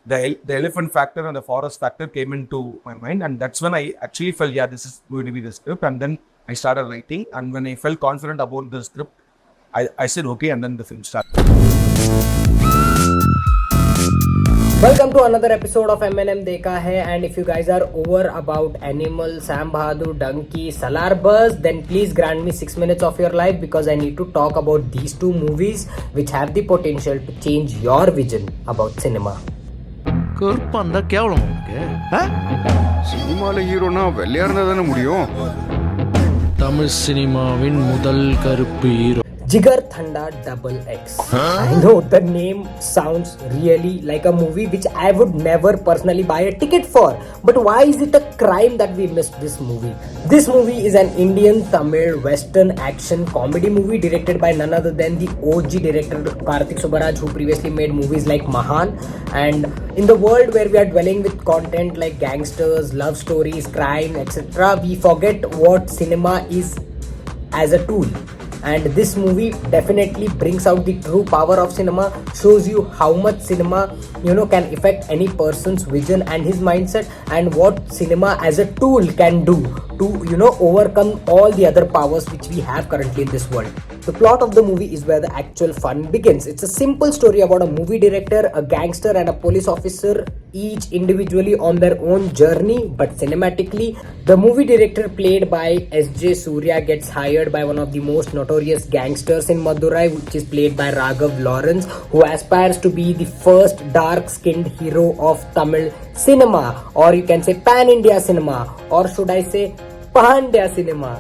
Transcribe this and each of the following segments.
The elephant factor and the forest factor came into my mind, and that's when I actually felt, yeah, this is going to be the script. And then I started writing, and when I felt confident about the script, I said okay, and then the film started. Welcome to another episode of M&M Dekha Hai, and if you guys are over about Animal, Sam Bahadur, Donkey, Salar Buzz, then please grant me 6 minutes of your life because I need to talk about these two movies which have the potential to change your vision about cinema. கருப்பா இருந்தா கேவலம் உனக்கு சினிமால ஹீரோனா வெள்ளையா இருந்தா தானே முடியும். தமிழ் சினிமாவின் முதல் கருப்பு hero Jigar Thanda XX. I know the name sounds really like a movie which I would never personally buy a ticket for. But why is it a crime that we missed this movie? This movie is an Indian Tamil Western action comedy movie directed by none other than the OG director Karthik Subbaraj, who previously made movies like Mahan. And in the world where we are dwelling with content like gangsters, love stories, crime, etc., we forget what cinema is as a tool. And this movie definitely brings out the true power of cinema, shows you how much cinema can affect any person's vision and his mindset, and what cinema as a tool can do to overcome all the other powers which we have currently in this world. The plot of the movie is where the actual fun begins. It's a simple story about a movie director, a gangster, and a police officer, each individually on their own journey, but cinematically. The movie director, played by S.J. Surya, gets hired by one of the most notorious gangsters in Madurai, which is played by Raghav Lawrence, who aspires to be the first dark-skinned hero of Tamil cinema, or you can say pan-India cinema, or should I say Pandya cinema.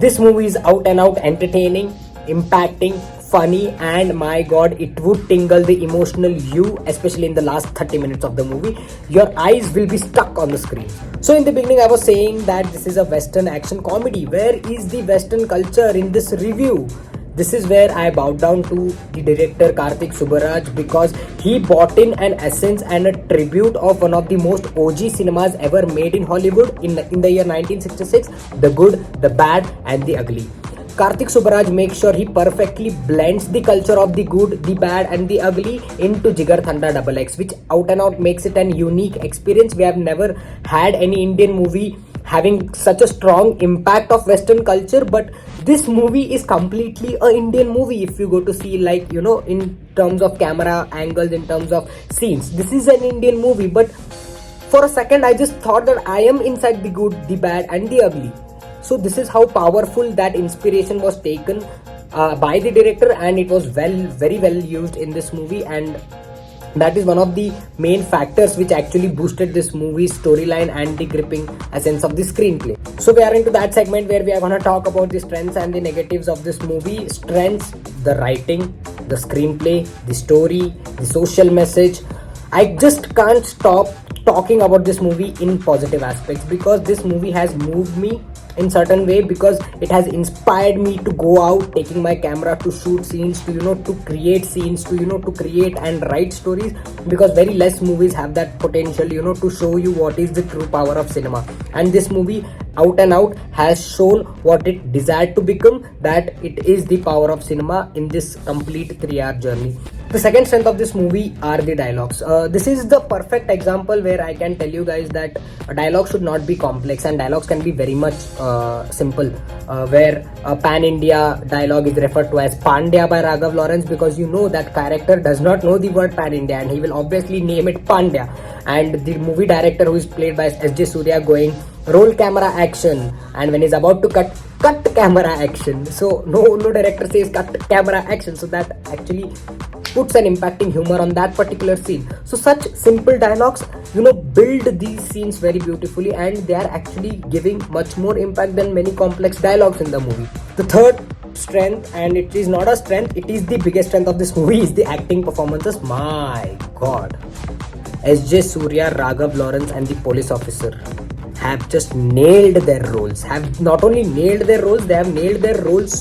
This movie is out and out entertaining, impacting, funny, and my god, it would tingle the emotional you, especially in the last 30 minutes of the movie. Your eyes will be stuck on the screen. So in the beginning I was saying that this is a Western action comedy. Where is the Western culture in this review? This is where I bow down to the director Karthik Subbaraj, because he brought in an essence and a tribute of one of the most OG cinemas ever made in Hollywood in the year 1966, the good, the bad, and the ugly. Karthik Subbaraj makes sure he perfectly blends the culture of the good, the bad, and the ugly into Jigar Thanda XX, which out and out makes it an unique experience. We have never had any Indian movie having such a strong impact of Western culture, but this movie is completely a Indian movie if you go to see, like, in terms of camera angles, in terms of scenes. This is an Indian movie, but for a second I just thought that I am inside the good, the bad, and the ugly. So this is how powerful that inspiration was taken by the director, and it was very well used in this movie, and that is one of the main factors which actually boosted this movie's storyline and the gripping essence of the screenplay. So we are into that segment where we are going to talk about the strengths and the negatives of this movie. Strengths: the writing, the screenplay, the story, the social message. I just can't stop talking about this movie in positive aspects, because this movie has moved me in certain way, because it has inspired me to go out taking my camera to shoot scenes, to create scenes, to create and write stories, because very less movies have that potential to show you what is the true power of cinema. And this movie out and out has shown what it desired to become, that it is the power of cinema in this complete 3-hour journey. The second strength of this movie are the dialogues. This is the perfect example where I can tell you guys that a dialogue should not be complex, and dialogues can be very much simple, where a pan-India dialogue is referred to as Pandya by Raghav Lawrence, because that character does not know the word pan-India, and he will obviously name it Pandya. And the movie director, who is played by S.J. Surya, going roll camera action, and when he's about to cut camera action. So no director says cut camera action, so that actually puts an impacting humor on that particular scene. So such simple dialogues build these scenes very beautifully, and they are actually giving much more impact than many complex dialogues in the movie. The third strength, and it is not a strength, it is the biggest strength of this movie, is the acting performances. My god, S.J. Surya, Raghav Lawrence, and the police officer have just nailed their roles. Have not only nailed their roles, they have nailed their roles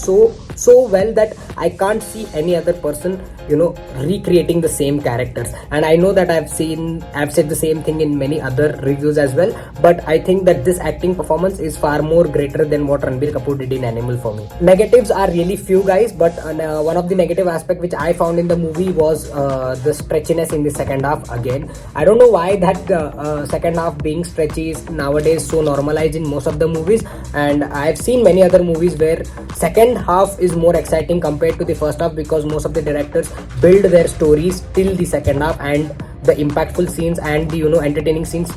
so well that I can't see any other person, recreating the same characters. And I know that I've said the same thing in many other reviews as well, but I think that this acting performance is far more greater than what Ranbir Kapoor did in Animal for me. Negatives are really few, guys, but one of the negative aspect which I found in the movie was the stretchiness in the second half. Again, I don't know why that second half being stretchy is nowadays so normalized in most of the movies, and I've seen many other movies where second half is more exciting compared to the first half, because most of the directors build their stories till the second half, and the impactful scenes and the entertaining scenes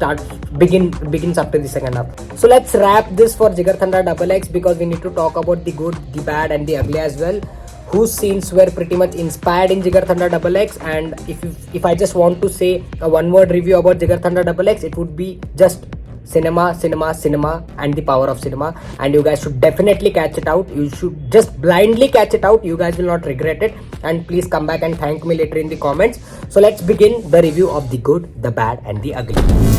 begins after the second half. So let's wrap this for Jigar Thanda XX, because we need to talk about the good, the bad and the ugly as well, whose scenes were pretty much inspired in Jigar Thanda XX. And if I just want to say a one word review about Jigar Thanda XX, it would be just cinema, and the power of cinema. And you guys should definitely catch it out. You should just blindly catch it out. You guys will not regret it. And please come back and thank me later in the comments. So let's begin the review of the good, the bad and the ugly.